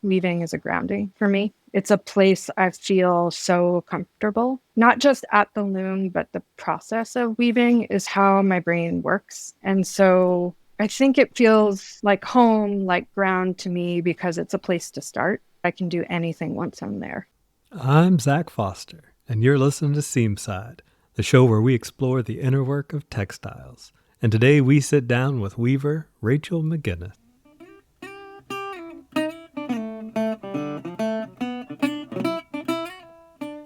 weaving is a grounding for me. It's a place I feel so comfortable, not just at the loom, but the process of weaving is how my brain works. And so I think it feels like home, like ground to me because it's a place to start. I can do anything once I'm there. I'm Zach Foster, and you're listening to SEAMSIDE, the show where we explore the inner work of textiles. And today we sit down with weaver Rachel Meginnes.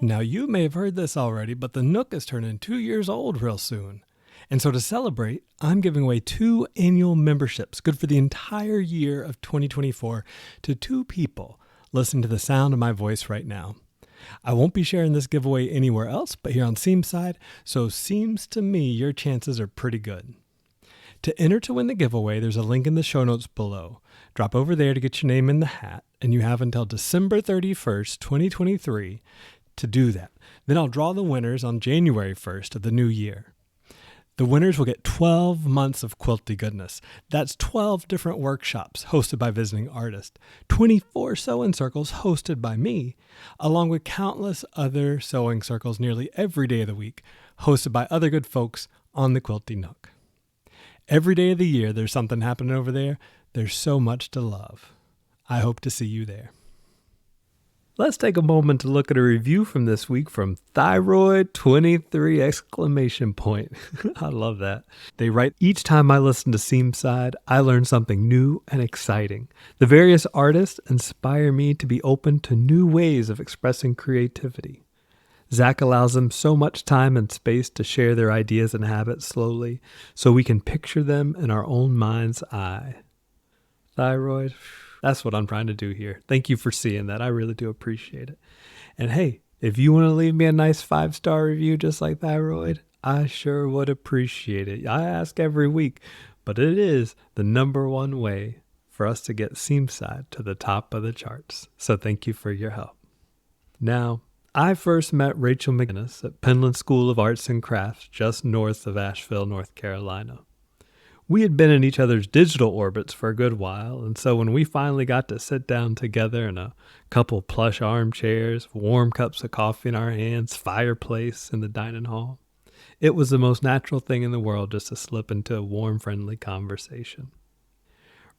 Now, you may have heard this already, but the Nook is turning 2 years old real soon. And so to celebrate, I'm giving away 2 annual memberships, good for the entire year of 2024, to 2 people listening to the sound of my voice right now. I won't be sharing this giveaway anywhere else but here on SEAMSIDE, so seems to me your chances are pretty good. To enter to win the giveaway, there's a link in the show notes below. Drop over there to get your name in the hat, and you have until December 31st, 2023 to do that. Then I'll draw the winners on January 1st of the new year. The winners will get 12 months of quilty goodness. That's 12 different workshops hosted by visiting artists, 24 sewing circles hosted by me, along with countless other sewing circles nearly every day of the week, hosted by other good folks on the Quilty Nook. Every day of the year, there's something happening over there. There's so much to love. I hope to see you there. Let's take a moment to look at a review from this week from Thyroid23 exclamation point. I love that. They write, each time I listen to SEAMSIDE, I learn something new and exciting. The various artists inspire me to be open to new ways of expressing creativity. Zach allows them so much time and space to share their ideas and habits slowly, so we can picture them in our own mind's eye. Thyroid, that's what I'm trying to do here. Thank you for seeing that. I really do appreciate it. And hey, if you want to leave me a nice 5-star review just like Thyroid, I sure would appreciate it. I ask every week, but it is the number one way for us to get SEAMSIDE to the top of the charts. So thank you for your help. Now, I first met Rachel Meginnes at Penland School of Arts and Crafts just north of Asheville, North Carolina. We had been in each other's digital orbits for a good while, and so when we finally got to sit down together in a couple plush armchairs, warm cups of coffee in our hands, fireplace in the dining hall, it was the most natural thing in the world just to slip into a warm, friendly conversation.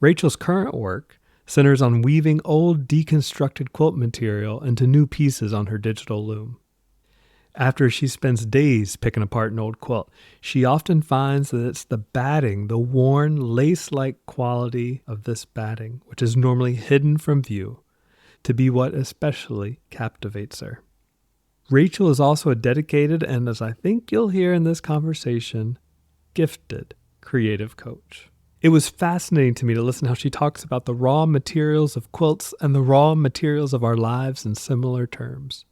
Rachel's current work centers on weaving old deconstructed quilt material into new pieces on her digital loom. After she spends days picking apart an old quilt, she often finds that it's the batting, the worn, lace-like quality of this batting, which is normally hidden from view, to be what especially captivates her. Rachel is also a dedicated and, as I think you'll hear in this conversation, gifted creative coach. It was fascinating to me to listen how she talks about the raw materials of quilts and the raw materials of our lives in similar terms.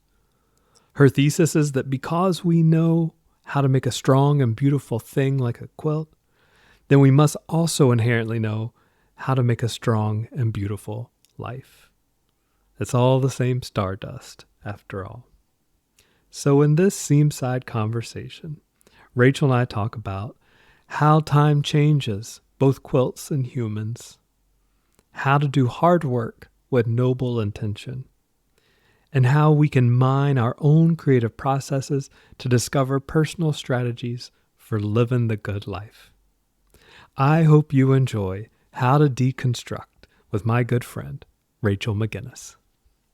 Her thesis is that because we know how to make a strong and beautiful thing like a quilt, then we must also inherently know how to make a strong and beautiful life. It's all the same stardust, after all. So in this SEAMSIDE conversation, Rachel and I talk about how time changes both quilts and humans, how to do hard work with noble intention, and how we can mine our own creative processes to discover personal strategies for living the good life. I hope you enjoy How to Deconstruct with my good friend, Rachel Meginnes.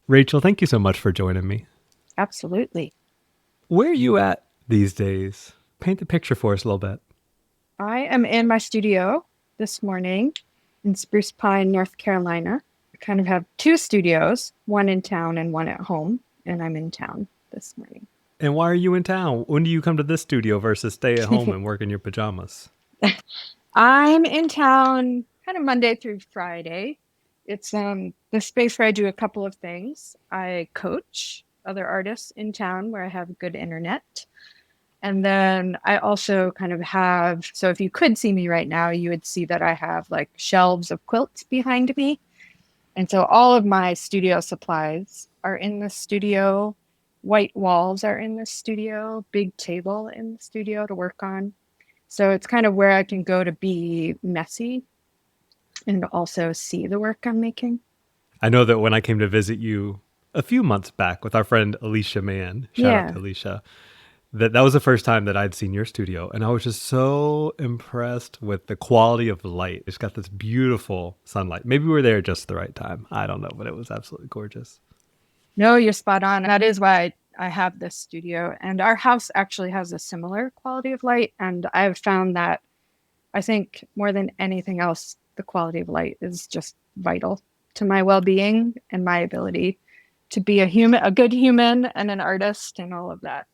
Rachel, thank you so much for joining me. Absolutely. Where are you at these days? Paint the picture for us a little bit. I am in my studio this morning in Spruce Pine, North Carolina. I kind of have 2 studios, one in town and one at home, and I'm in town this morning. And why are you in town? When do you come to this studio versus stay at home and work in your pajamas? I'm in town kind of Monday through Friday. It's the space where I do a couple of things. I coach other artists in town where I have good internet. And then I also kind of have, so if you could see me right now, you would see that I have like shelves of quilts behind me. And so all of my studio supplies are in the studio. White walls are in the studio, big table in the studio to work on. So it's kind of where I can go to be messy and also see the work I'm making. I know that when I came to visit you a few months back with our friend Alicia Mann, shout out Yeah. to Alicia, that was the first time that I'd seen your studio. And I was just so impressed with the quality of the light. It's got this beautiful sunlight. Maybe we were there just the right time. I don't know, but it was absolutely gorgeous. No, you're spot on. That is why I have this studio. And our house actually has a similar quality of light. And I've found that I think more than anything else, the quality of light is just vital to my well-being and my ability to be a good human and an artist and all of that.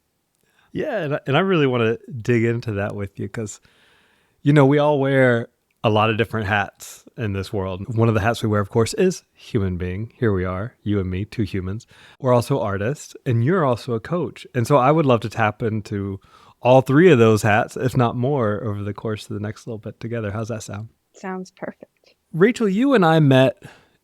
Yeah, and I really want to dig into that with you because, we all wear a lot of different hats in this world. One of the hats we wear, of course, is human being. Here we are, you and me, two humans. We're also artists, and you're also a coach. And so I would love to tap into all three of those hats, if not more, over the course of the next little bit together. How's that sound? Sounds perfect. Rachel, you and I met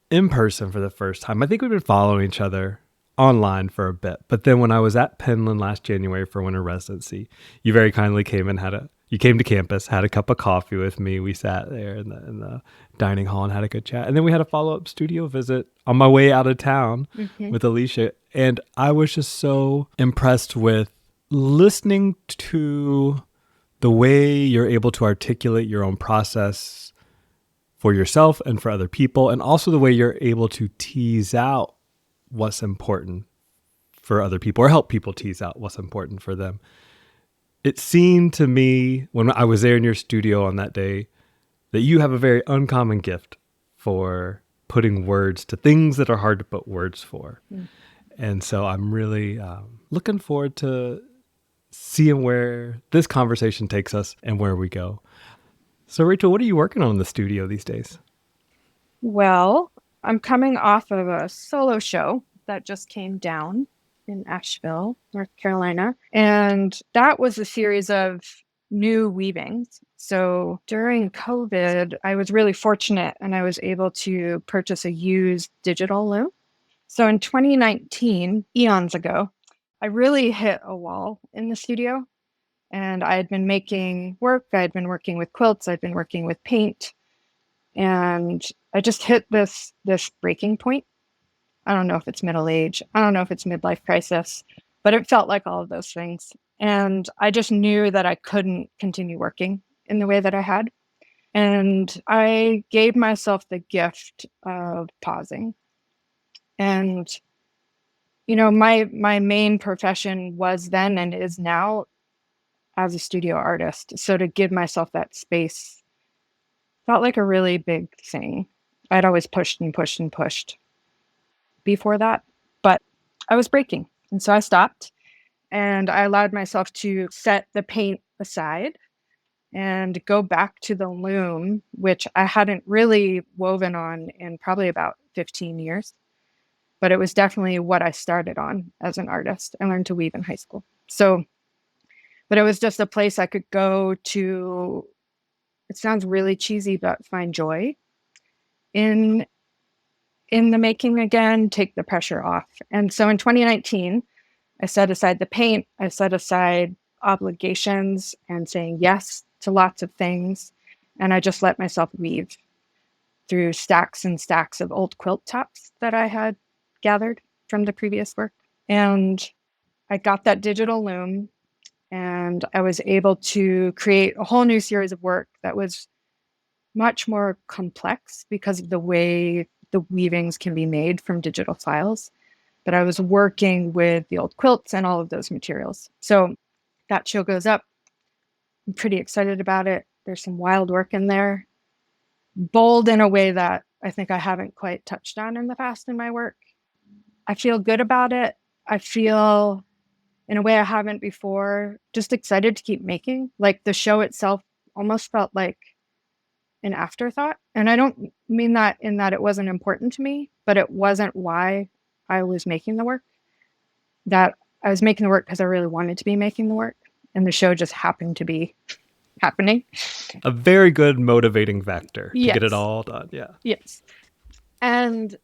in person for the first time. I think we've been following each other online for a bit. But then when I was at Penland last January for winter residency, you very kindly came and you came to campus, had a cup of coffee with me. We sat there in the dining hall and had a good chat. And then we had a follow-up studio visit on my way out of town with Alicia. And I was just so impressed with listening to the way you're able to articulate your own process for yourself and for other people, and also the way you're able to tease out what's important for other people or help people tease out what's important for them. It seemed to me when I was there in your studio on that day that you have a very uncommon gift for putting words to things that are hard to put words for. And so I'm really looking forward to seeing where this conversation takes us and where we go. So Rachel, what are you working on in the studio these days? Well, I'm coming off of a solo show that just came down in Asheville, North Carolina. And that was a series of new weavings. So during COVID, I was really fortunate and I was able to purchase a used digital loom. So in 2019, eons ago, I really hit a wall in the studio. And I had been making work. I had been working with quilts. I'd been working with paint. And I just hit this breaking point. I don't know if it's middle age. I don't know if it's midlife crisis, but it felt like all of those things. And I just knew that I couldn't continue working in the way that I had. And I gave myself the gift of pausing. And, my main profession was then and is now as a studio artist. So to give myself that space felt like a really big thing. I'd always pushed and pushed and pushed before that, but I was breaking. And so I stopped and I allowed myself to set the paint aside and go back to the loom, which I hadn't really woven on in probably about 15 years. But it was definitely what I started on as an artist. I learned to weave in high school. But it was just a place I could go to. It sounds really cheesy, but find joy in the making again, take the pressure off. And so in 2019, I set aside the paint, I set aside obligations and saying yes to lots of things. And I just let myself weave through stacks and stacks of old quilt tops that I had gathered from the previous work. And I got that digital loom and I was able to create a whole new series of work that was much more complex because of the way the weavings can be made from digital files. But I was working with the old quilts and all of those materials. So that show goes up. I'm pretty excited about it. There's some wild work in there, bold in a way that I think I haven't quite touched on in the past in my work. I feel good about it. I feel in a way I haven't before, just excited to keep making. Like the show itself almost felt like an afterthought. And I don't mean that in that it wasn't important to me, but it wasn't why I was making the work. That I was making the work because I really wanted to be making the work. And the show just happened to be happening. A very good motivating factor to get it Yes. all done. Yeah. Yes. And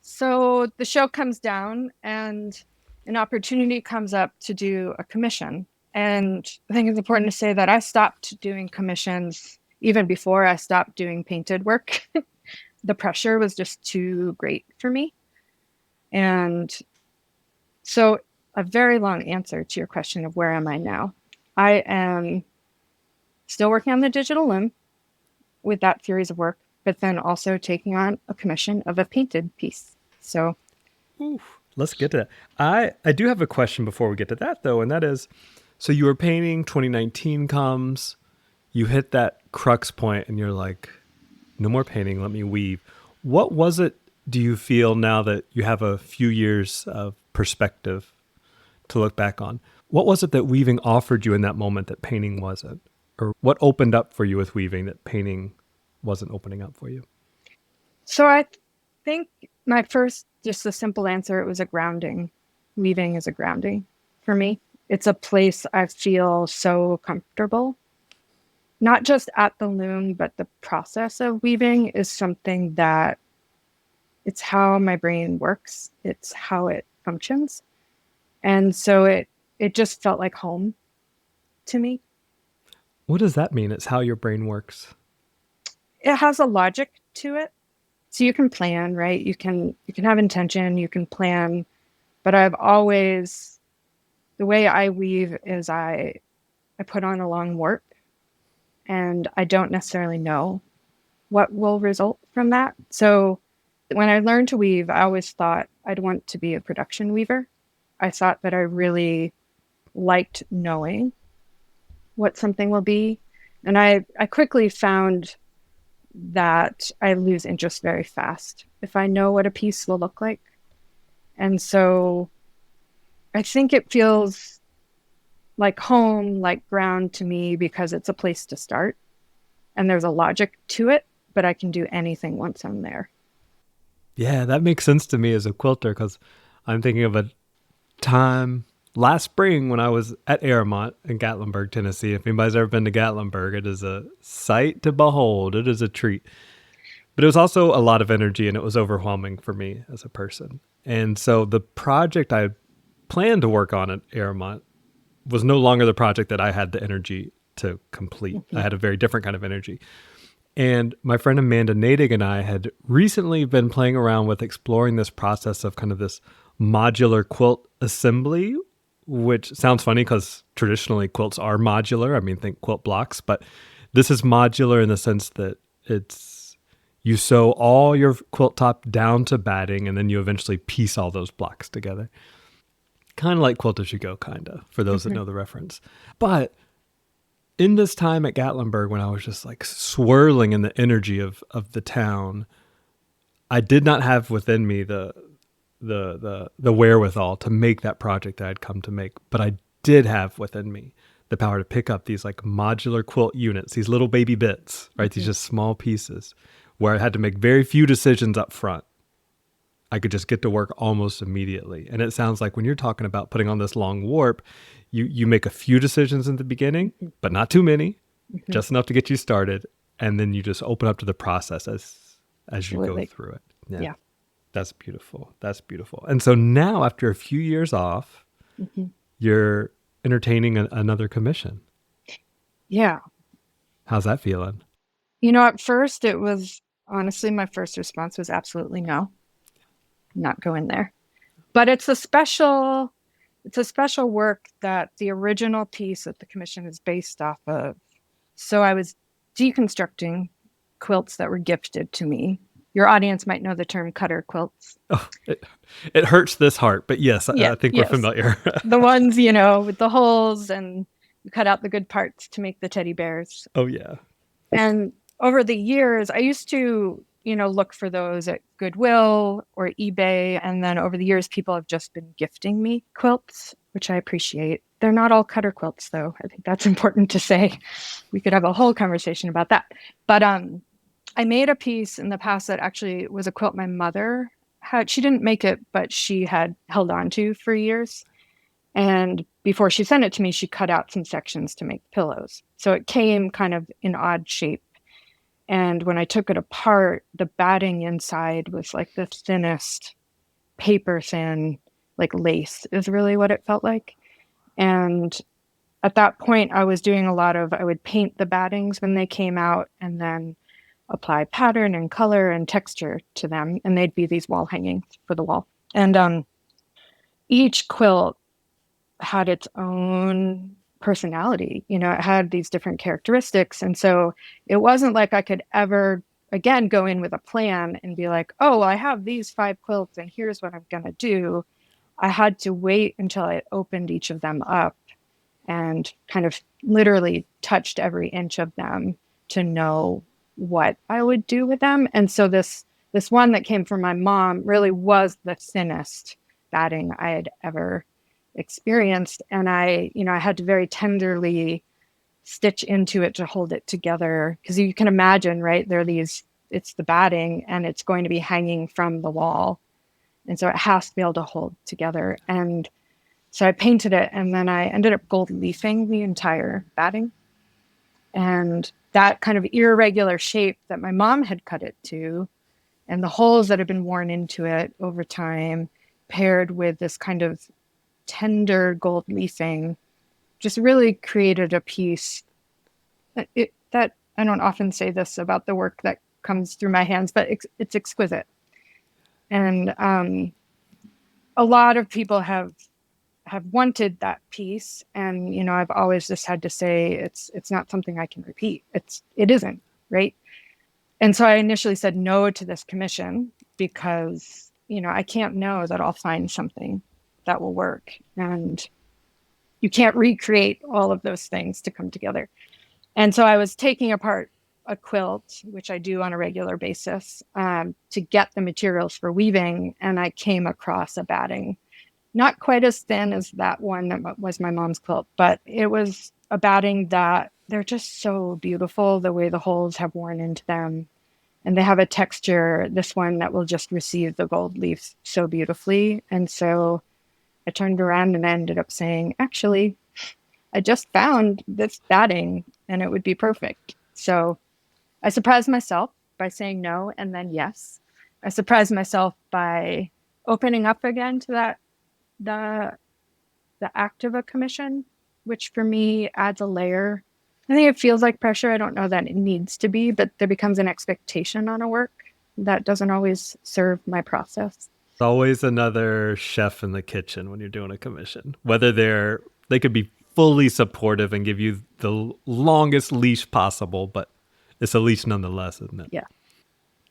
so the show comes down and an opportunity comes up to do a commission. And I think it's important to say that I stopped doing commissions even before I stopped doing painted work. the pressure was just too great for me. And so, a very long answer to your question of where am I now? I am still working on the digital loom with that series of work, but then also taking on a commission of a painted piece. So, Ooh, let's get to that. I do have a question before we get to that though, and that is, so you were painting, 2019 comes, you hit that crux point and you're like, no more painting, let me weave. What was it, do you feel now that you have a few years of perspective to look back on? What was it that weaving offered you in that moment that painting wasn't? Or what opened up for you with weaving that painting wasn't opening up for you? so I think my first, just a simple answer, it was a grounding. Weaving is a grounding for me. It's a place I feel so comfortable. Not just at the loom, but the process of weaving is something that it's how my brain works. It's how it functions. And so it just felt like home to me. What does that mean? It's how your brain works. It has a logic to it. So you can plan, right? You can have intention, you can plan, but I've always the way I weave is I put on a long warp and I don't necessarily know what will result from that. So when I learned to weave, I always thought I'd want to be a production weaver. I thought that I really liked knowing what something will be. And I quickly found that I lose interest very fast if I know what a piece will look like. And so I think it feels like home, like ground to me because it's a place to start and there's a logic to it, but I can do anything once I'm there. Yeah, that makes sense to me as a quilter because I'm thinking of a time last spring when I was at Airmont in Gatlinburg, Tennessee. If anybody's ever been to Gatlinburg, it is a sight to behold. It is a treat. But it was also a lot of energy and it was overwhelming for me as a person. And so the project I planned to work on at Airmont was no longer the project that I had the energy to complete. I Mhm. had a very different kind of energy. And my friend Amanda Nadig and I had recently been playing around with exploring this process of kind of this modular quilt assembly, which sounds funny because traditionally quilts are modular. I mean, think quilt blocks, but this is modular in the sense that it's you sew all your quilt top down to batting and then you eventually piece all those blocks together. Kind of like Quilt As You Go, kind of, for those that Mhm. know the reference. But in this time at Gatlinburg, when I was just like swirling in the energy of the town, I did not have within me the wherewithal to make that project that I'd come to make, but I did have within me the power to pick up these like modular quilt units, these little baby bits, right? These Mhm. just small pieces where I had to make very few decisions up front. I could just get to work almost immediately. And it sounds like when you're talking about putting on this long warp, you make a few decisions in the beginning, Mhm. but not too many, Mhm. just enough to get you started, and then you just open up to the process as you go Absolutely. through it. Yeah. Yeah. That's beautiful. That's beautiful. And so now after a few years off, Mhm. you're entertaining another commission. Yeah. How's that feeling? At first it was honestly my first response was absolutely no, not go in there. But it's a special work that the original piece that the commission is based off of. So I was deconstructing quilts that were gifted to me. Your audience might know the term cutter quilts. Oh, it hurts this heart, but yes, Yeah, I think we're yes. familiar. The ones, with the holes and you cut out the good parts to make the teddy bears. Oh yeah. And over the years, I used to, look for those at Goodwill or eBay. And then over the years, people have just been gifting me quilts, which I appreciate. They're not all cutter quilts, though. I think that's important to say. We could have a whole conversation about that. But I made a piece in the past that actually was a quilt my mother had. She didn't make it, but she had held on to for years. And before she sent it to me, she cut out some sections to make pillows. So it came kind of in odd shape. And when I took it apart, the batting inside was like the thinnest, paper thin, like lace is really what it felt like. And at that point, I was doing I would paint the battings when they came out and then apply pattern and color and texture to them, and they'd be these wall hangings for the wall. And each quilt had its own personality. You know, it had these different characteristics. And so it wasn't like I could ever, again, go in with a plan and be like, oh, I have these 5 quilts and here's what I'm going to do. I had to wait until I opened each of them up and kind of literally touched every inch of them to know what I would do with them. And so this one that came from my mom really was the thinnest batting I had ever experienced. And I had to very tenderly stitch into it to hold it together. Because you can imagine, right? It's the batting and it's going to be hanging from the wall. And so it has to be able to hold together. And so I painted it, and then I ended up gold leafing the entire batting. And that kind of irregular shape that my mom had cut it to, and the holes that had been worn into it over time, paired with this kind of tender gold leafing, just really created a piece that I don't often say this about the work that comes through my hands, but it's exquisite. And a lot of people have wanted that piece, and I've always just had to say it's not something I can repeat. It isn't, right? And so I initially said no to this commission because I can't know that I'll find something that will work, and you can't recreate all of those things to come together. And so I was taking apart a quilt, which I do on a regular basis, to get the materials for weaving, and I came across a batting. Not quite as thin as that one that was my mom's quilt, but it was a batting that they're just so beautiful, the way the holes have worn into them. And they have a texture, this one that will just receive the gold leaf so beautifully. And so I turned around and ended up saying, actually, I just found this batting and it would be perfect. So I surprised myself by saying no and then yes. I surprised myself by opening up again to the act of a commission, which for me adds a layer. I think it feels like pressure. I don't know that it needs to be, but there becomes an expectation on a work that doesn't always serve my process. It's always another chef in the kitchen when you're doing a commission. Whether they could be fully supportive and give you the longest leash possible, but it's a leash nonetheless, isn't it? Yeah.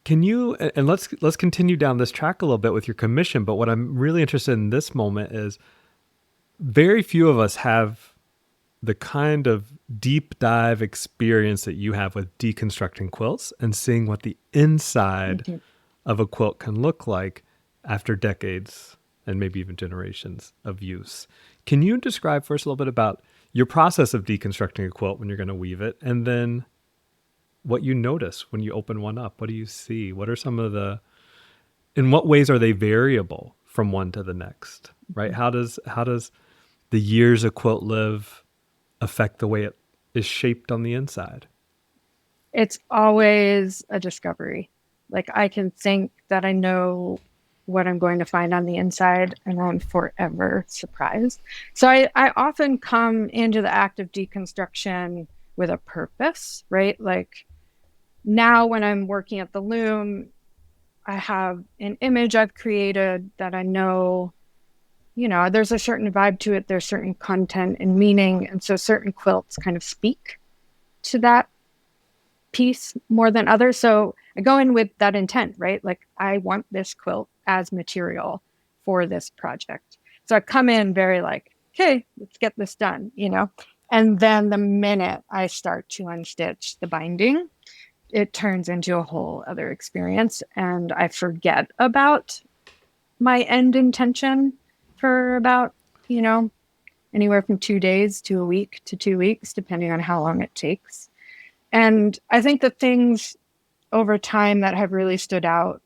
Can you, and let's continue down this track a little bit with your commission, but what I'm really interested in this moment is very few of us have the kind of deep dive experience that you have with deconstructing quilts and seeing what the inside of a quilt can look like after decades and maybe even generations of use. Can you describe first a little bit about your process of deconstructing a quilt when you're going to weave it, and then what you notice when you open one up? What do you see? What are some of in what ways are they variable from one to the next, right? How does the years a quilt live affect the way it is shaped on the inside? It's always a discovery. Like I can think that I know what I'm going to find on the inside, and I'm forever surprised. So I often come into the act of deconstruction with a purpose, right? Like now when I'm working at the loom, I have an image I've created that I know, there's a certain vibe to it. There's certain content and meaning. And so certain quilts kind of speak to that piece more than others. So I go in with that intent, right? Like I want this quilt as material for this project. So I come in very like, okay, let's get this done, And then the minute I start to unstitch the binding, it turns into a whole other experience. And I forget about my end intention for about, anywhere from 2 days to a week to 2 weeks, depending on how long it takes. And I think the things over time that have really stood out,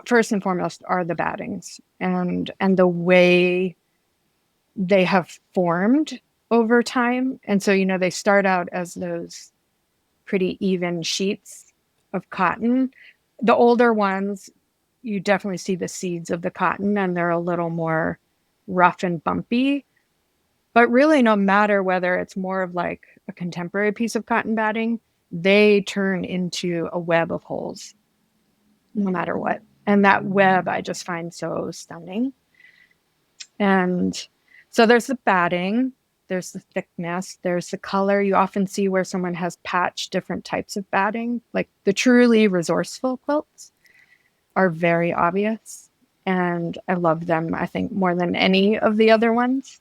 first and foremost, are the battings and the way they have formed over time. And so, they start out as those pretty even sheets of cotton. The older ones, you definitely see the seeds of the cotton, and they're a little more rough and bumpy. But really, no matter whether it's more of like a contemporary piece of cotton batting, they turn into a web of holes no matter what. And that web I just find so stunning. And so there's the batting, there's the thickness, there's the color. You often see where someone has patched different types of batting. Like the truly resourceful quilts are very obvious. And I love them, I think, more than any of the other ones.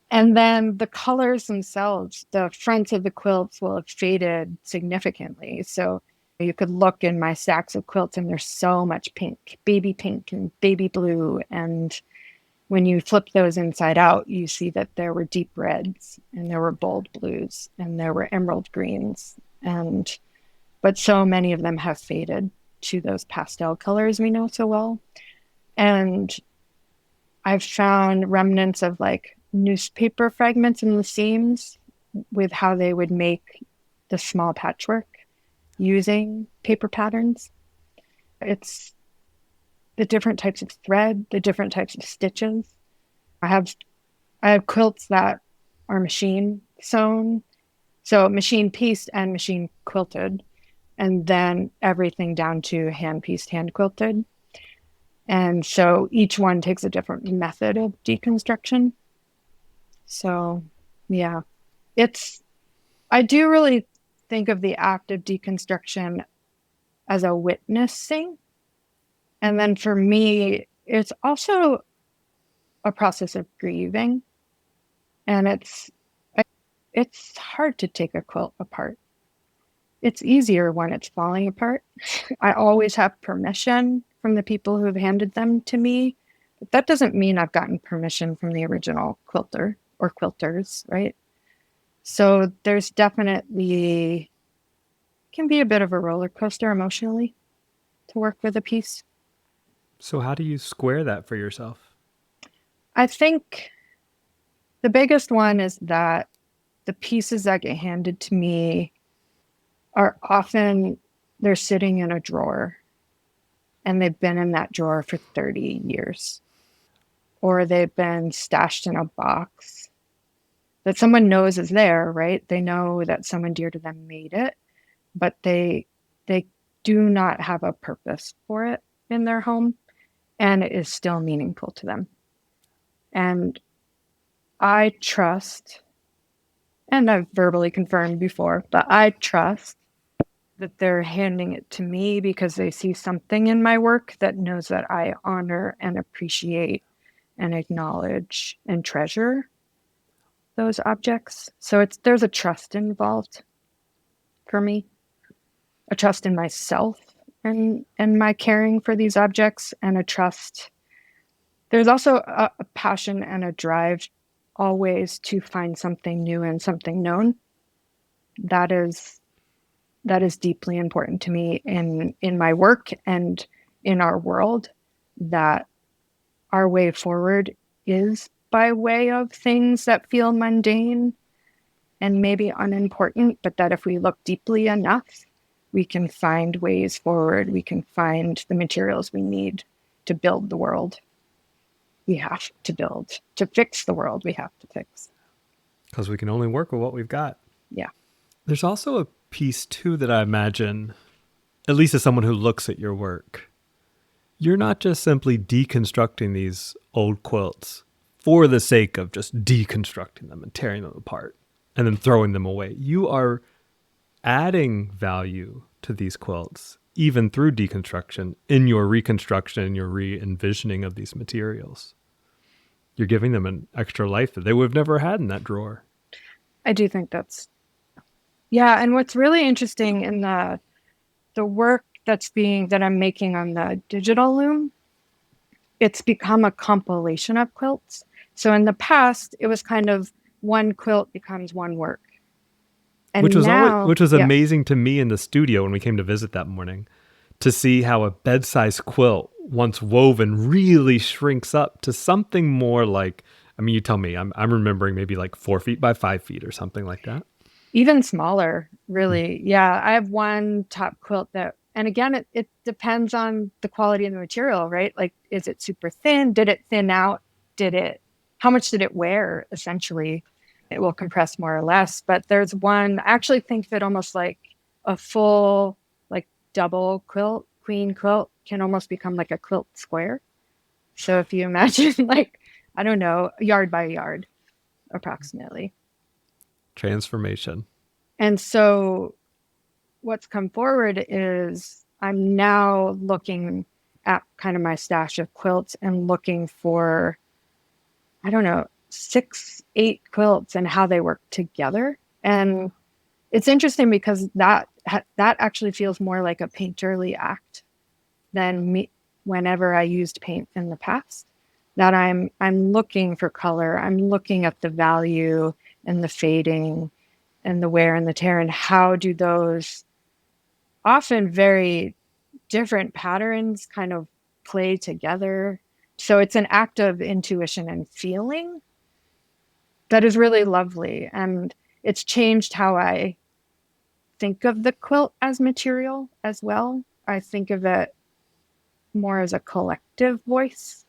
And then the colors themselves, the fronts of the quilts will have faded significantly. So you could look in my stacks of quilts and there's so much pink and baby blue. And when you flip those inside out, you see that there were deep reds and there were bold blues and there were emerald greens. But so many of them have faded to those pastel colors we know so well. And I've found remnants of like newspaper fragments in the seams with how they would make the small patchwork using paper patterns. It's the different types of thread, the different types of stitches. I have quilts that are machine sewn, so machine pieced and machine quilted, and then everything down to hand pieced, hand quilted. And so each one takes a different method of deconstruction. So yeah, I do really think of the act of deconstruction as a witnessing. And then for me, it's also a process of grieving. And it's hard to take a quilt apart. It's easier when it's falling apart. I always have permission from the people who have handed them to me. But that doesn't mean I've gotten permission from the original quilter or quilters, right? So there's definitely can be a bit of a roller coaster emotionally to work with a piece. So, how do you square that for yourself? I think the biggest one is that the pieces that get handed to me are often they're sitting in a drawer and they've been in that drawer for 30 years, or they've been stashed in a box that someone knows is there, right? They know that someone dear to them made it, but they do not have a purpose for it in their home, and it is still meaningful to them. And I trust, and I've verbally confirmed before, but I trust that they're handing it to me because they see something in my work that knows that I honor and appreciate and acknowledge and treasure those objects. So there's a trust involved for me, a trust in myself and my caring for these objects, and a trust. There's also a passion and a drive always to find something new and something known. That is deeply important to me in my work and in our world, that our way forward is by way of things that feel mundane and maybe unimportant, but that if we look deeply enough, we can find ways forward. We can find the materials we need to build the world we have to build, to fix the world we have to fix. Because we can only work with what we've got. Yeah. There's also a piece, too, that I imagine, at least as someone who looks at your work, you're not just simply deconstructing these old quilts for the sake of just deconstructing them and tearing them apart and then throwing them away. You are adding value to these quilts, even through deconstruction, in your reconstruction and your re-envisioning of these materials. You're giving them an extra life that they would have never had in that drawer. I do think yeah. And what's really interesting in the work that I'm making on the digital loom, it's become a compilation of quilts. So in the past, it was kind of one quilt becomes one work. And Which was yeah, amazing to me in the studio when we came to visit that morning, to see how a bed-sized quilt, once woven, really shrinks up to something more like, I mean, you tell me, I'm remembering maybe like 4 feet by 5 feet or something like that. even smaller, really. Yeah, I have one top quilt and again, it depends on the quality of the material, right? Like, is it super thin? Did it thin out? How much did it wear, essentially? It will compress more or less. But there's one, I actually think of it almost like a full like double quilt, queen quilt can almost become like a quilt square. So if you imagine like, I don't know, yard by yard approximately. Transformation. And so what's come forward is I'm now looking at kind of my stash of quilts and looking for, I don't know, 6, 8 quilts and how they work together. And it's interesting because that actually feels more like a painterly act than me whenever I used paint in the past. That I'm looking for color. I'm looking at the value and the fading and the wear and the tear and how do those often very different patterns kind of play together. So it's an act of intuition and feeling that is really lovely. And it's changed how I think of the quilt as material as well. I think of it more as a collective voice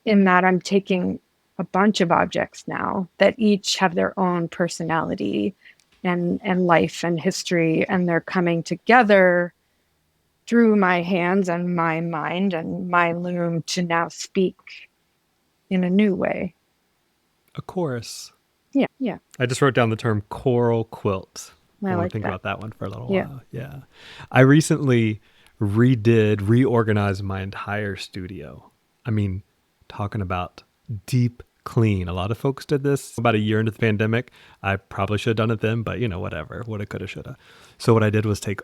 in that I'm taking a bunch of objects now that each have their own personality and life and history, and they're coming together through my hands and my mind and my loom to now speak in a new way. A chorus. Yeah, yeah, I just wrote down the term choral quilt. I I want to like think that. about that one for a little Yeah. while. Yeah. I recently reorganized my entire studio. I mean, talking about deep clean. A lot of folks did this about a year into the pandemic. I probably should have done it then, but whatever. Woulda, coulda, shoulda. So what I did was take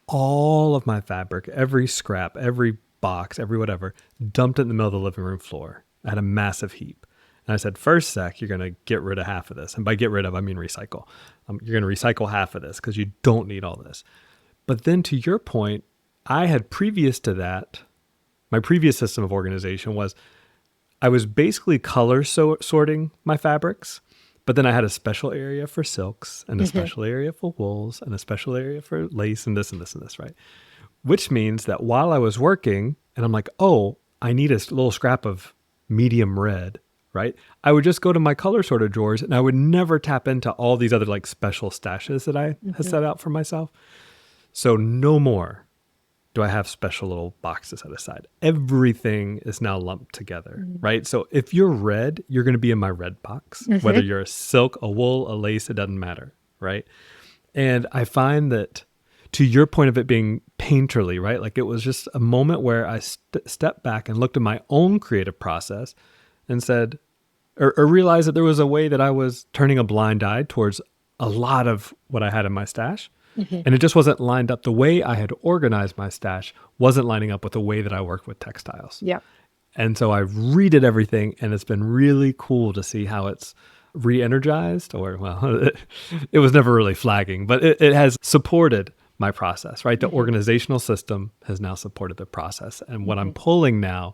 all of my fabric, every scrap, every box, every whatever, dumped it in the middle of the living room floor. I had a massive heap. And I said, first, Zach, you're going to get rid of half of this. And by get rid of, I mean recycle. You're going to recycle half of this because you don't need all this. But then to your point, I had previous to that, my previous system of organization was I was basically color sorting my fabrics, but then I had a special area for silks and a Mhm. special area for wools and a special area for lace and this and this and this, right? Which means that while I was working and I'm like, oh, I need a little scrap of medium red, right? I would just go to my color sorter drawers and I would never tap into all these other like special stashes that I had Mhm. set out for myself. So no more do I have special little boxes set aside. Everything is now lumped together, right? So if you're red, you're going to be in my red box. Whether Mhm. you're a silk, a wool, a lace, it doesn't matter, right? And I find that to your point of it being painterly, right? Like it was just a moment where I stepped back and looked at my own creative process and said, or realized that there was a way that I was turning a blind eye towards a lot of what I had in my stash. Mhm. And it just wasn't lined up. The way I had organized my stash wasn't lining up with the way that I work with textiles. Yeah. And so I redid everything, and it's been really cool to see how it's re-energized, or well, it was never really flagging, but it has supported my process, right? The Mhm. organizational system has now supported the process. And what I'm Mhm. pulling now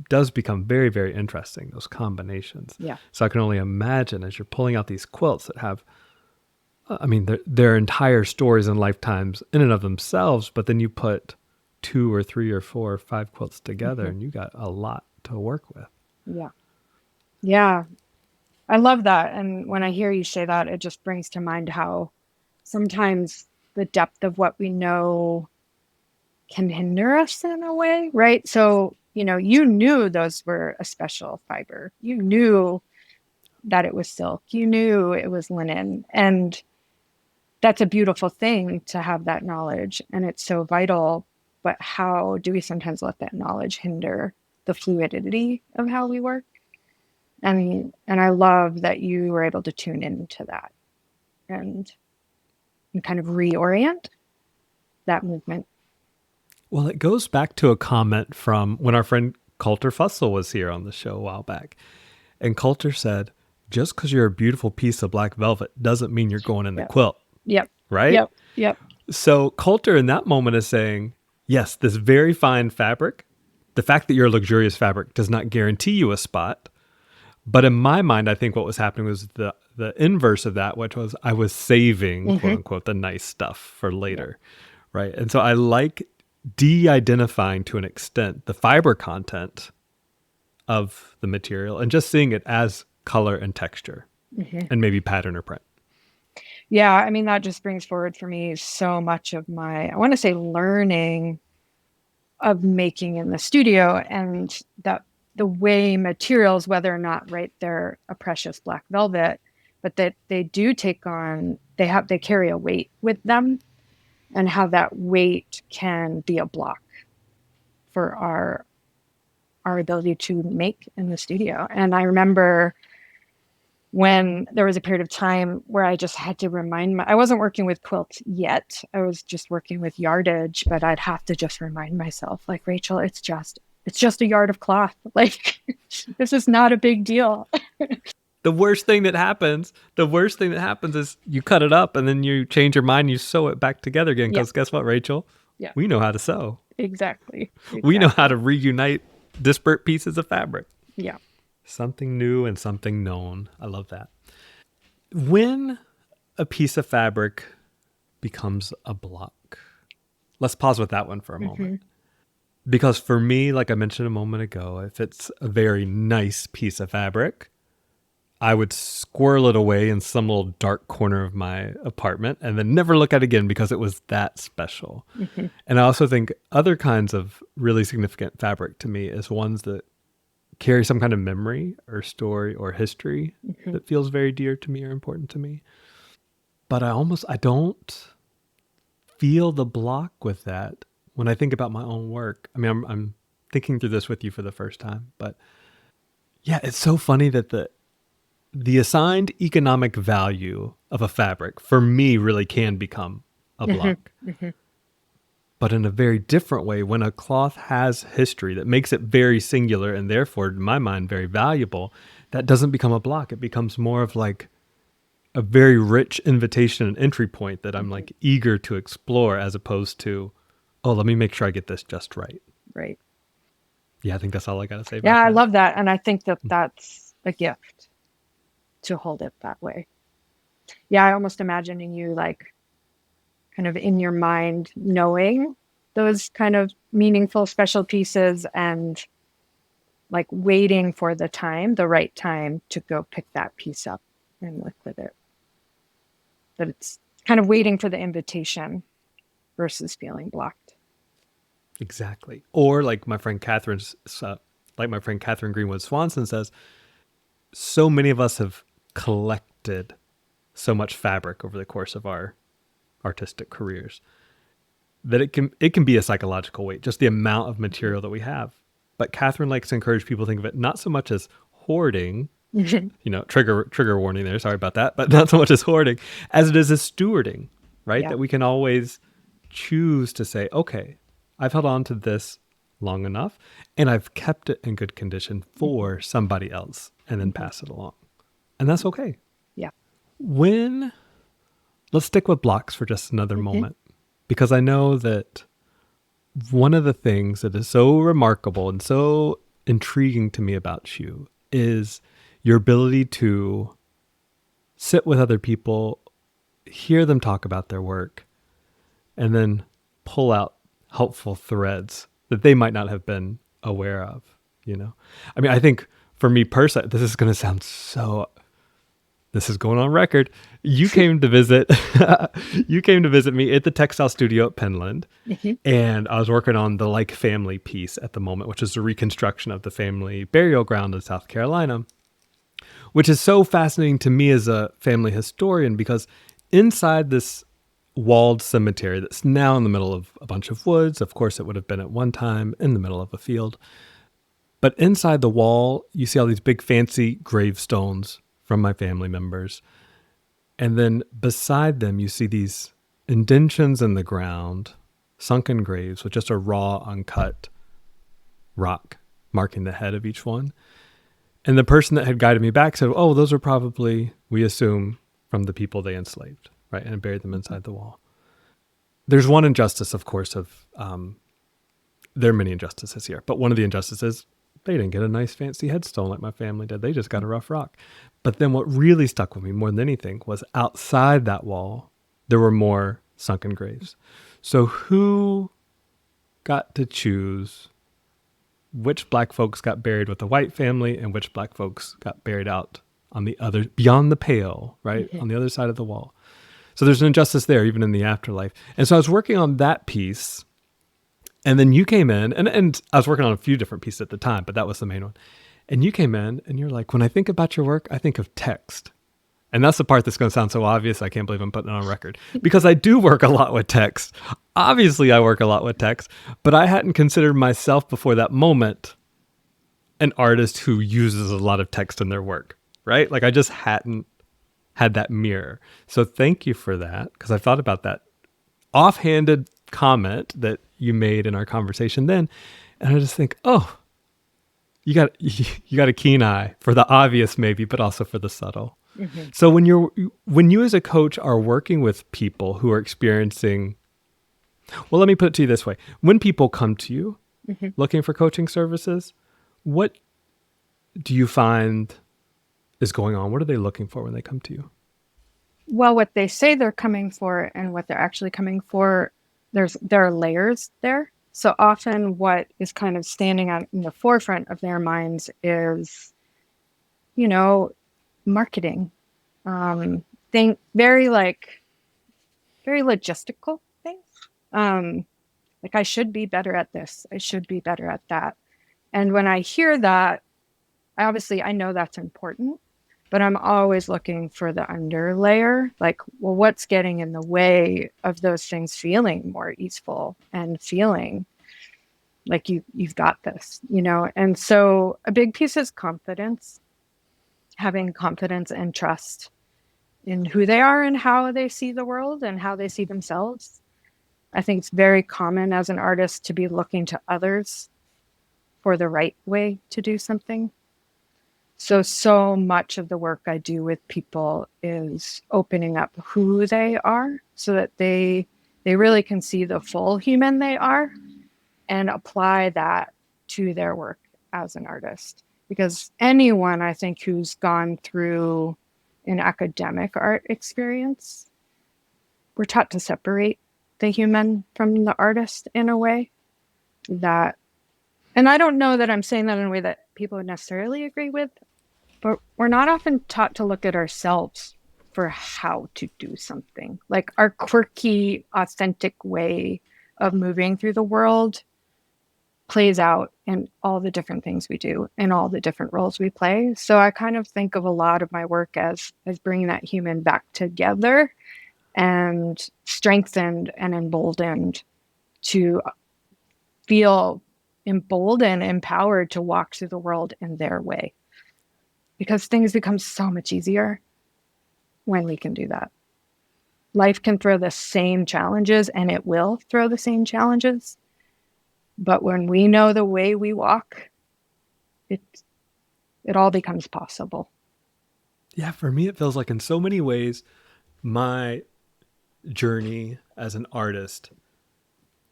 does become very, very interesting, those combinations. Yeah. So I can only imagine as you're pulling out these quilts that have, I mean, their entire stories and lifetimes in and of themselves, but then you put 2 or 3 or 4 or 5 quilts together Mhm. and you got a lot to work with. Yeah. Yeah. I love that. And when I hear you say that, it just brings to mind how sometimes the depth of what we know can hinder us in a way, right? So, you knew those were a special fiber. You knew that it was silk. You knew it was linen. And that's a beautiful thing to have that knowledge. And it's so vital. But how do we sometimes let that knowledge hinder the fluidity of how we work? And I love that you were able to tune into that and, and kind of reorient that movement. Well, it goes back to a comment from when our friend Coulter Fussell was here on the show a while back. And Coulter said, just because you're a beautiful piece of black velvet doesn't mean you're going in the Yep. quilt, Yep. right? Yep. Yep. So Coulter in that moment is saying, yes, this very fine fabric, the fact that you're a luxurious fabric does not guarantee you a spot. But in my mind, I think what was happening was the inverse of that, which was I was saving, quote Mm-hmm. unquote, the nice stuff for Yep. later, right? And so I like de-identifying to an extent the fiber content of the material and just seeing it as color and texture Mm-hmm. and maybe pattern or print. Yeah, I mean, that just brings forward for me so much of my, I want to say, learning of making in the studio, and that the way materials, whether or not, right, they're a precious black velvet, but that they do take on, they carry a weight with them, and how that weight can be a block for our ability to make in the studio. And I remember when there was a period of time where I just had to I wasn't working with quilts yet. I was just working with yardage, but I'd have to just remind myself, like, Rachel, it's just a yard of cloth. Like, this is not a big deal. The worst thing that happens is you cut it up and then you change your mind, you sew it back together again. Yeah. Because guess what, Rachel? Yeah. We know how to sew. Exactly. We know how to reunite disparate pieces of fabric. Yeah. Something new and something known. I love that. When a piece of fabric becomes a block, let's pause with that one for a moment. Because for me, like I mentioned a moment ago, if it's a very nice piece of fabric, I would squirrel it away in some little dark corner of my apartment and then never look at it again because it was that special. And I also think other kinds of really significant fabric to me is ones that carry some kind of memory or story or history that feels very dear to me or important to me. But I don't feel the block with that when I think about my own work. I mean, I'm thinking through this with you for the first time, but yeah, it's so funny that the assigned economic value of a fabric for me really can become a block. But in a very different way, when a cloth has history that makes it very singular and therefore, in my mind, very valuable, that doesn't become a block. It becomes more of like a very rich invitation and entry point that I'm like eager to explore, as opposed to, oh, let me make sure I get this just right. Right. Yeah, I think that's all I got to say about Yeah, that. I love that. And I think that that's a gift to hold it that way. Yeah, I almost imagining you like kind of in your mind knowing those kind of meaningful special pieces and like waiting for the right time to go pick that piece up and work with it. But it's kind of waiting for the invitation versus feeling blocked. Exactly. Or like my friend Catherine Greenwood Swanson says, so many of us have collected so much fabric over the course of our artistic careers that it can be a psychological weight, just the amount of material that we have. But Catherine likes to encourage people to think of it not so much as hoarding, trigger warning there, sorry about that, but not so much as hoarding as it is as stewarding, right? Yeah. That we can always choose to say, okay, I've held on to this long enough and I've kept it in good condition for somebody else and then pass it along. And that's okay. Yeah. Let's stick with blocks for just another moment, because I know that one of the things that is so remarkable and so intriguing to me about you is your ability to sit with other people, hear them talk about their work, and then pull out helpful threads that they might not have been aware of, I mean, I think for me personally, this is going on record. You came to visit me at the textile studio at Penland. And I was working on the Like Family piece at the moment, which is a reconstruction of the family burial ground in South Carolina, which is so fascinating to me as a family historian, because inside this walled cemetery that's now in the middle of a bunch of woods, of course it would have been at one time in the middle of a field, but inside the wall, you see all these big fancy gravestones from my family members. And then beside them, you see these indentions in the ground, sunken graves with just a raw, uncut rock marking the head of each one. And the person that had guided me back said, oh, those are probably, we assume, from the people they enslaved, right? And buried them inside the wall. There's one injustice, of course, there are many injustices here, but one of the injustices, they didn't get a nice fancy headstone like my family did. They just got a rough rock. But then what really stuck with me more than anything was outside that wall, there were more sunken graves. So who got to choose which black folks got buried with the white family and which black folks got buried out on the other, beyond the pale, right? On the other side of the wall. So there's an injustice there, even in the afterlife. And so I was working on that piece, and then you came in, and I was working on a few different pieces at the time, but that was the main one. And you came in, and you're like, when I think about your work, I think of text. And that's the part that's going to sound so obvious. I can't believe I'm putting it on record, because I do work a lot with text. Obviously, I work a lot with text, but I hadn't considered myself before that moment an artist who uses a lot of text in their work, right? Like I just hadn't had that mirror. So thank you for that, because I've thought about that offhanded comment that you made in our conversation then. And I just think, oh, you got a keen eye for the obvious maybe, but also for the subtle. Mm-hmm. So when you as a coach are working with people who are experiencing, well, let me put it to you this way. When people come to you Mm-hmm. looking for coaching services, what do you find is going on? What are they looking for when they come to you? Well, what they say they're coming for and what they're actually coming for, there are layers there. So often what is kind of standing out in the forefront of their minds is, you know, marketing. Think very logistical things. Like I should be better at this. I should be better at that. And when I hear that, I know that's important, but I'm always looking for the under layer. Like, well, what's getting in the way of those things feeling more easeful and feeling like you've got this, you know? And so a big piece is confidence, having confidence and trust in who they are and how they see the world and how they see themselves. I think it's very common as an artist to be looking to others for the right way to do something. So much of the work I do with people is opening up who they are so that they really can see the full human they are and apply that to their work as an artist. Because anyone, I think, who's gone through an academic art experience, we're taught to separate the human from the artist in a way that, and I don't know that I'm saying that in a way that people would necessarily agree with, but we're not often taught to look at ourselves for how to do something. Like our quirky, authentic way of moving through the world plays out in all the different things we do and all the different roles we play. So I kind of think of a lot of my work as bringing that human back together and strengthened and emboldened to feel emboldened, empowered to walk through the world in their way. Because things become so much easier when we can do that. Life can throw the same challenges, and it will throw the same challenges. But when we know the way we walk, it all becomes possible. Yeah, for me, it feels like in so many ways, my journey as an artist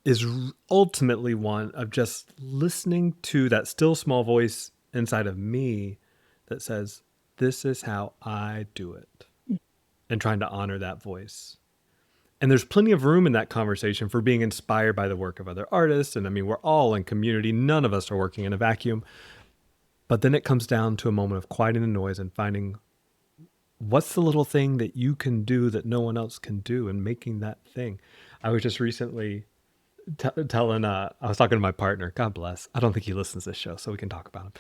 is ultimately one of just listening to that still small voice inside of me that says, this is how I do it, and trying to honor that voice. And there's plenty of room in that conversation for being inspired by the work of other artists. And I mean, we're all in community. None of us are working in a vacuum. But then it comes down to a moment of quieting the noise and finding what's the little thing that you can do that no one else can do, and making that thing. I was just recently telling, I was talking to my partner, God bless. I don't think he listens to this show, so we can talk about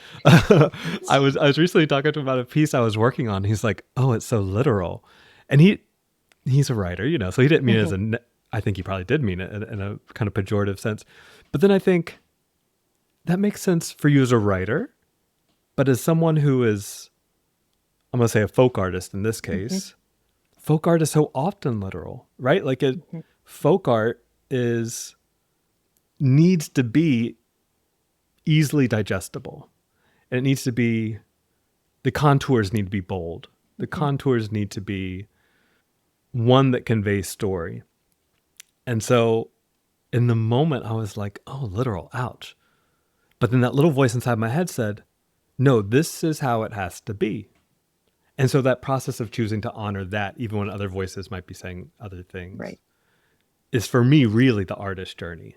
him. I was recently talking to him about a piece I was working on. He's like, oh, it's so literal. And he's a writer, you know, so he didn't mean it as I think he probably did mean it in a kind of pejorative sense. But then I think that makes sense for you as a writer, but as someone who is, I'm going to say a folk artist in this case, folk art is so often literal, right? Like folk art needs to be easily digestible. And it needs to be, the contours need to be bold. The contours need to be one that conveys story. And so in the moment I was like, oh, literal, ouch. But then that little voice inside my head said, no, this is how it has to be. And so that process of choosing to honor that, even when other voices might be saying other things, Right. is for me really the artist journey.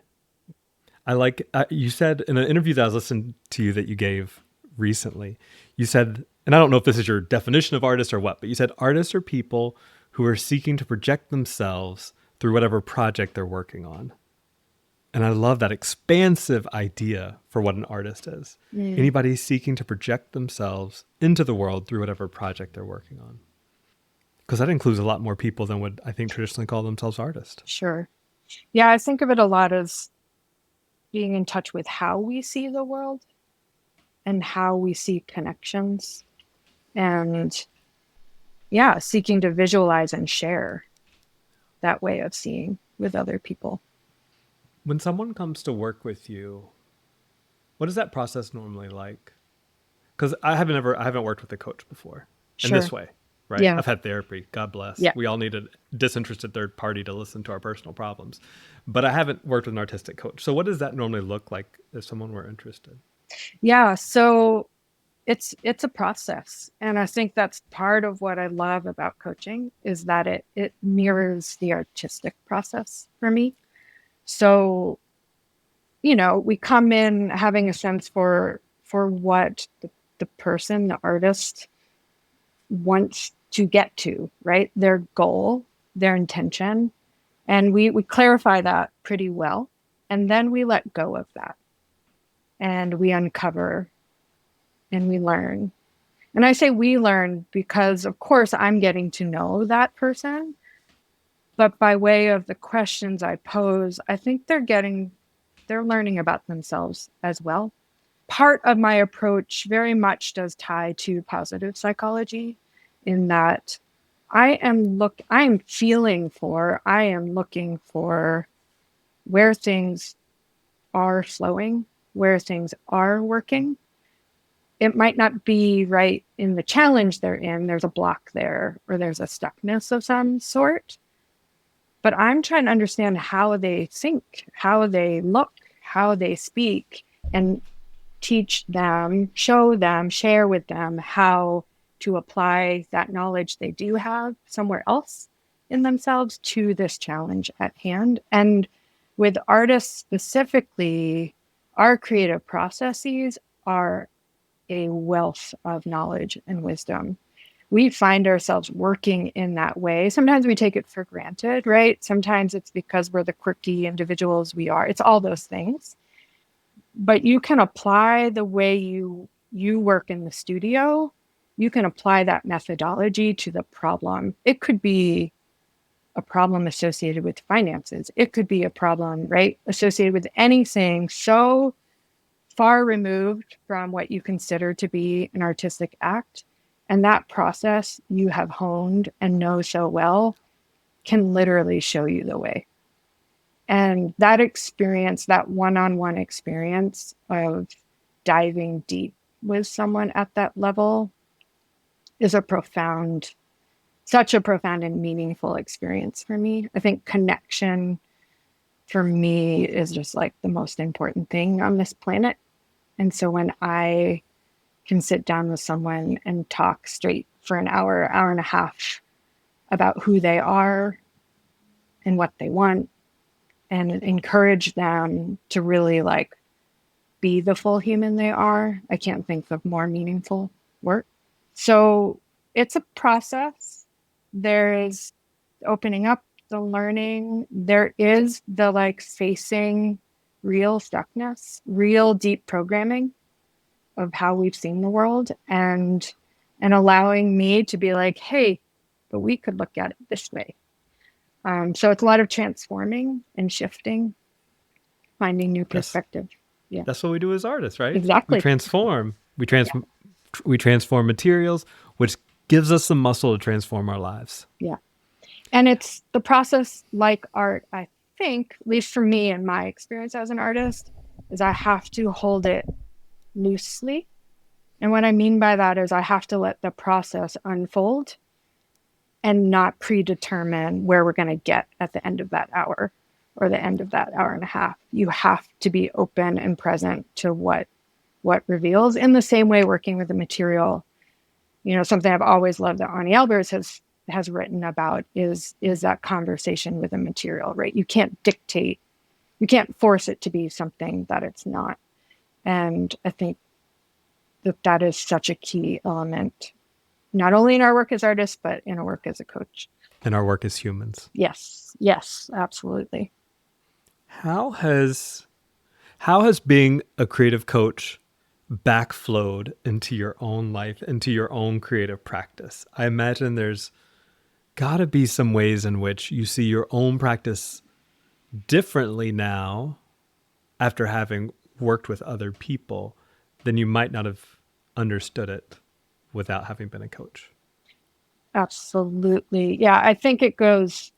I like, you said in an interview that I was listening to you that you gave recently, you said, and I don't know if this is your definition of artist or what, but you said artists are people who are seeking to project themselves through whatever project they're working on. And I love that expansive idea for what an artist is. Anybody seeking to project themselves into the world through whatever project they're working on. Because that includes a lot more people than would, I think, traditionally call themselves artists. Sure. Yeah, I think of it a lot as being in touch with how we see the world and how we see connections. And yeah, seeking to visualize and share that way of seeing with other people. When someone comes to work with you, what is that process normally like? Because I haven't worked with a coach before in Sure. this way, right? Yeah. I've had therapy. God bless. Yeah. We all need a disinterested third party to listen to our personal problems, but I haven't worked with an artistic coach. So what does that normally look like if someone were interested? Yeah. So it's a process. And I think that's part of what I love about coaching is that it mirrors the artistic process for me. So, we come in having a sense for what the person, the artist wants to get to, right? Their goal, their intention. And we clarify that pretty well. And then we let go of that and we uncover and we learn. And I say we learn because, of course, I'm getting to know that person. But by way of the questions I pose, I think they're learning about themselves as well. Part of my approach very much does tie to positive psychology in that I am looking for where things are flowing, where things are working. It might not be right in the challenge they're in. There's a block there or there's a stuckness of some sort. But I'm trying to understand how they think, how they look, how they speak, and teach them, show them, share with them how to apply that knowledge they do have somewhere else in themselves to this challenge at hand. And with artists specifically, our creative processes are a wealth of knowledge and wisdom. We find ourselves working in that way. Sometimes we take it for granted, right? Sometimes it's because we're the quirky individuals we are. It's all those things. But you can apply the way you work in the studio. You can apply that methodology to the problem. It could be a problem associated with finances. It could be a problem, right, associated with anything so far removed from what you consider to be an artistic act. And that process you have honed and know so well can literally show you the way. And that experience, that one-on-one experience of diving deep with someone at that level is such a profound and meaningful experience for me. I think connection for me is just like the most important thing on this planet. And so when I can sit down with someone and talk straight for an hour, hour and a half about who they are and what they want and encourage them to really like be the full human they are, I can't think of more meaningful work. So it's a process. There is opening up, the learning. There is the like facing real stuckness, real deep programming of how we've seen the world and allowing me to be like, hey, but we could look at it this way. So it's a lot of transforming and shifting, finding new perspective. Yeah, That's what we do as artists, right? We exactly. transform. Yeah. We transform materials, which gives us the muscle to transform our lives. Yeah. And it's the process like art, I think, at least for me and my experience as an artist, is I have to hold it loosely. And what I mean by that is I have to let the process unfold and not predetermine where we're going to get at the end of that hour or the end of that hour and a half. You have to be open and present to what reveals. In the same way, working with the material, something I've always loved that Ani Albers has written about is that conversation with the material, right? You can't dictate, you can't force it to be something that it's not. And I think that is such a key element, not only in our work as artists, but in our work as a coach. in our work as humans. Yes. Yes, absolutely. How has how has being a creative coach backflowed into your own life, into your own creative practice? I imagine there's got to be some ways in which you see your own practice differently now after having worked with other people than you might not have understood it without having been a coach. Absolutely. Yeah, I think it goes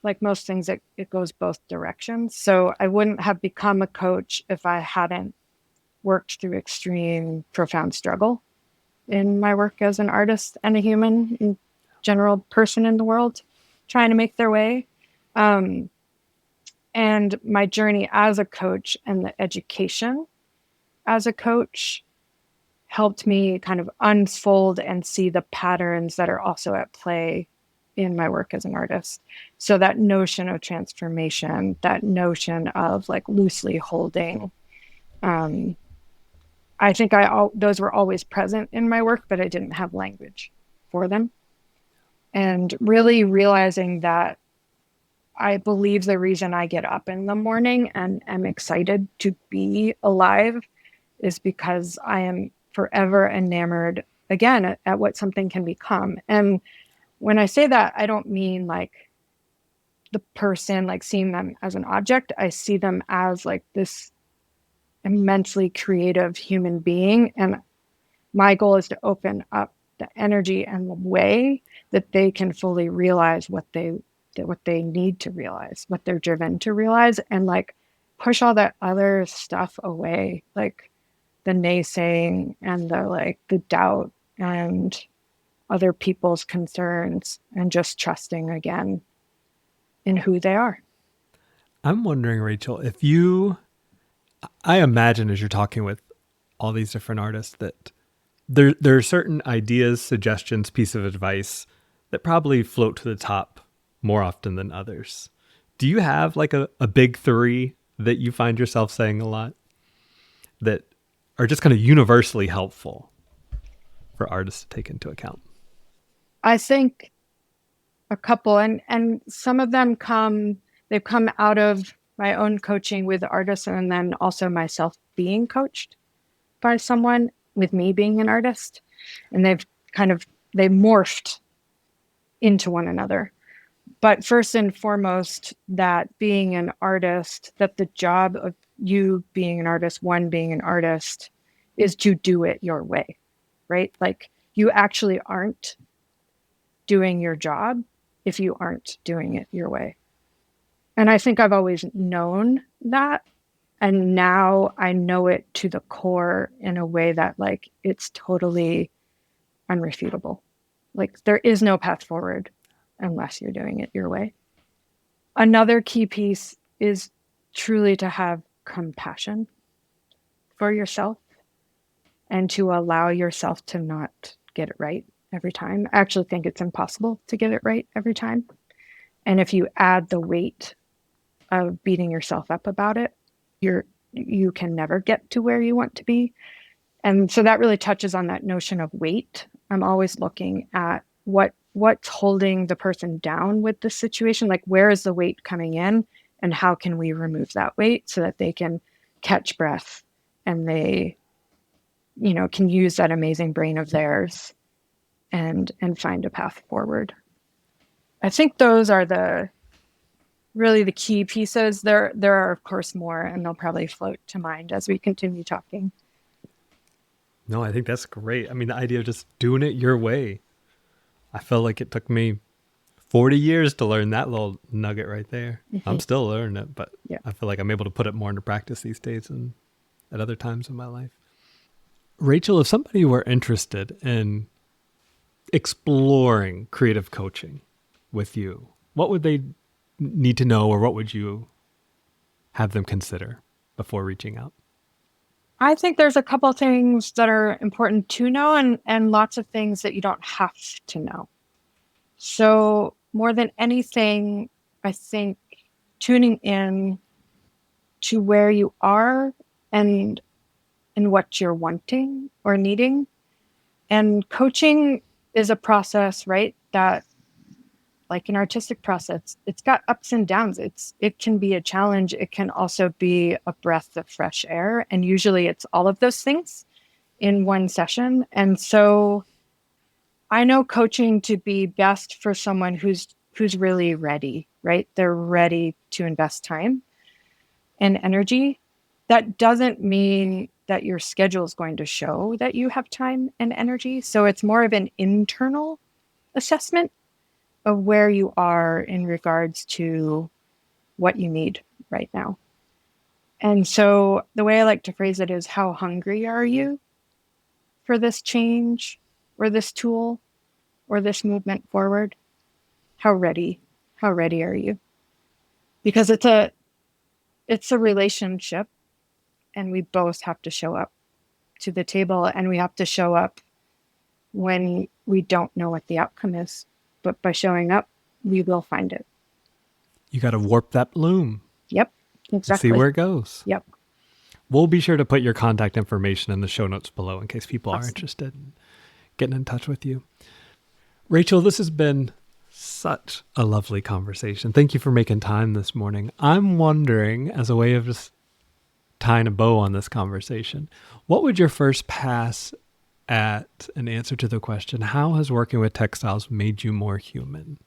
like most things, it goes both directions. So I wouldn't have become a coach if I hadn't worked through extreme, profound struggle in my work as an artist and a human and general person in the world trying to make their way. Um, and my journey as a coach and the education as a coach helped me kind of unfold and see the patterns that are also at play in my work as an artist. So that notion of transformation, that notion of like loosely holding, um, I think those were always present in my work, but I didn't have language for them. And really realizing that I believe the reason I get up in the morning and am excited to be alive is because I am forever enamored again at what something can become. And when I say that, I don't mean like the person, like seeing them as an object. I see them as like this immensely creative human being. And my goal is to open up the energy and the way that they can fully realize what they need to realize, what they're driven to realize, and like push all that other stuff away, like the naysaying and the doubt and other people's concerns, and just trusting again in who they are. I'm wondering, Rachel, if you, I imagine as you're talking with all these different artists that there are certain ideas, suggestions, piece of advice that probably float to the top more often than others. Do you have like a big three that you find yourself saying a lot that are just kind of universally helpful for artists to take into account? I think a couple, and some of them they've come out of my own coaching with artists, and then also myself being coached by someone with me being an artist, and they morphed into one another. But first and foremost, that being an artist, that the job of you being an artist, one being an artist, is to do it your way, right? Like you actually aren't doing your job if you aren't doing it your way. And I think I've always known that. And now I know it to the core in a way that like it's totally unrefutable. Like there is no path forward unless you're doing it your way. Another key piece is truly to have compassion for yourself and to allow yourself to not get it right every time. I actually think it's impossible to get it right every time. And if you add the weight of beating yourself up about it, you can never get to where you want to be. And so that really touches on that notion of weight. I'm always looking at what's holding the person down with the situation, like where is the weight coming in and how can we remove that weight so that they can catch breath and they can use that amazing brain of theirs and find a path forward. I think those are the key pieces. There are of course more, and they'll probably float to mind as we continue talking. No, I think that's great. I mean, the idea of just doing it your way. I felt like it took me 40 years to learn that little nugget right there. I'm Mm-hmm. still learning it, but Yeah. I feel like I'm able to put it more into practice these days than at other times in my life. Rachel, if somebody were interested in exploring creative coaching with you, what would they need to know or what would you have them consider before reaching out? I think there's a couple things that are important to know and lots of things that you don't have to know. So more than anything, I think tuning in to where you are and what you're wanting or needing. And coaching is a process, right? That like an artistic process, it's got ups and downs. It can be a challenge. It can also be a breath of fresh air. And usually it's all of those things in one session. And so I know coaching to be best for someone who's really ready, right? They're ready to invest time and energy. That doesn't mean that your schedule is going to show that you have time and energy. So it's more of an internal assessment of where you are in regards to what you need right now. And so the way I like to phrase it is, how hungry are you for this change or this tool or this movement forward? How ready are you? Because it's a relationship, and we both have to show up to the table, and we have to show up when we don't know what the outcome is. But by showing up, we will find it. You got to warp that bloom. Yep, exactly. See where it goes. Yep. We'll be sure to put your contact information in the show notes below in case people Awesome. are interested in getting in touch with you. Rachel, this has been such a lovely conversation. Thank you for making time this morning. I'm wondering, as a way of just tying a bow on this conversation, what would your first pass at an answer to the question, how has working with textiles made you more human?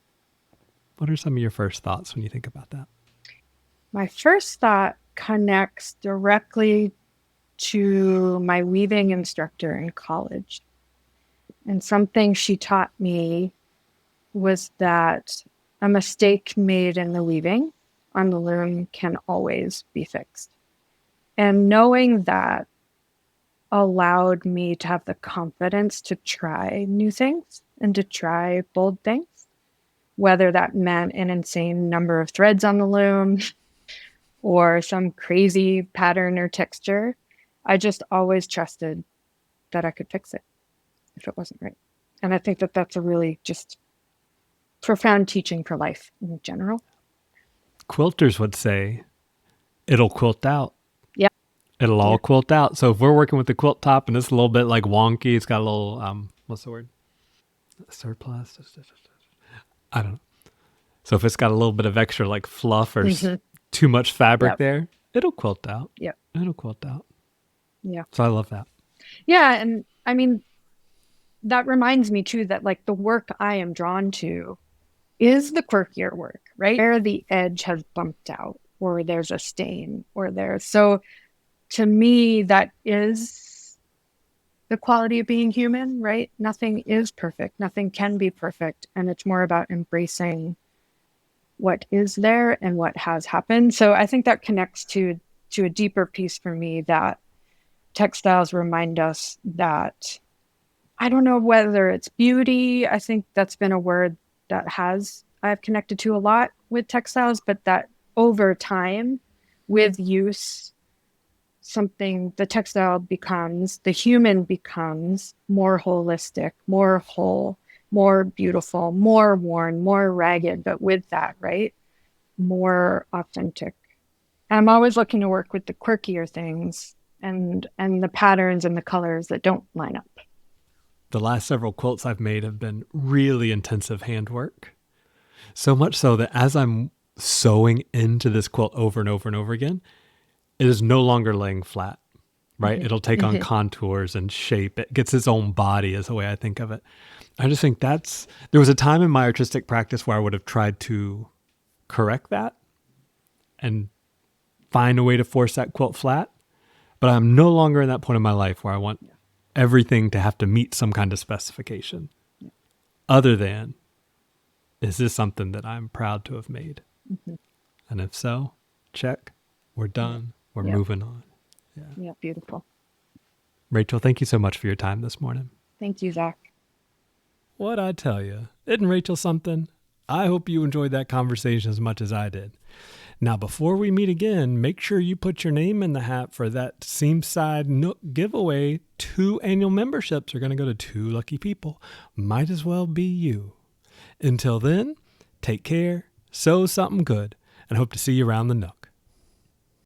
What are some of your first thoughts when you think about that? My first thought connects directly to my weaving instructor in college. And something she taught me was that a mistake made in the weaving on the loom can always be fixed. And knowing that allowed me to have the confidence to try new things and to try bold things, whether that meant an insane number of threads on the loom or some crazy pattern or texture. I just always trusted that I could fix it if it wasn't right. And I think that that's a really just profound teaching for life in general. Quilters would say, it'll quilt out. Yeah. It'll all quilt out. So if we're working with the quilt top and it's a little bit like wonky, it's got a little, what's the word? Surplus? I don't know. So if it's got a little bit of extra like fluff or too much fabric there, it'll quilt out. Yep. It'll quilt out. Yeah. So I love that. Yeah. And I mean, that reminds me too that like the work I am drawn to is the quirkier work, right? Where the edge has bumped out or there's a stain or there's, so to me, that is the quality of being human, right? Nothing is perfect. Nothing can be perfect. And it's more about embracing what is there and what has happened. So I think that connects to a deeper piece for me, that textiles remind us that, I don't know whether it's beauty. I think that's been a word that I've connected to a lot with textiles, but that over time with use, the textile becomes, the human becomes more holistic, more whole, more beautiful, more worn, more ragged, but with that, right? More authentic. And I'm always looking to work with the quirkier things and the patterns and the colors that don't line up. The last several quilts I've made have been really intensive handwork. So much so that as I'm sewing into this quilt over and over and over again, it is no longer laying flat, right? It'll take on contours and shape. It gets its own body is the way I think of it. I just think there was a time in my artistic practice where I would have tried to correct that and find a way to force that quilt flat. But I'm no longer in that point in my life where I want everything to have to meet some kind of specification. Other than, is this something that I'm proud to have made? And if so, check, we're done, we're moving on. Yeah, beautiful. Rachel, thank you so much for your time this morning. Thank you, Zach. What'd I tell you? Isn't Rachel something? I hope you enjoyed that conversation as much as I did. Now, before we meet again, make sure you put your name in the hat for that SEAMSIDE Nook giveaway. 2 annual memberships are going to go to 2 lucky people. Might as well be you. Until then, take care, sew something good, and hope to see you around the Nook.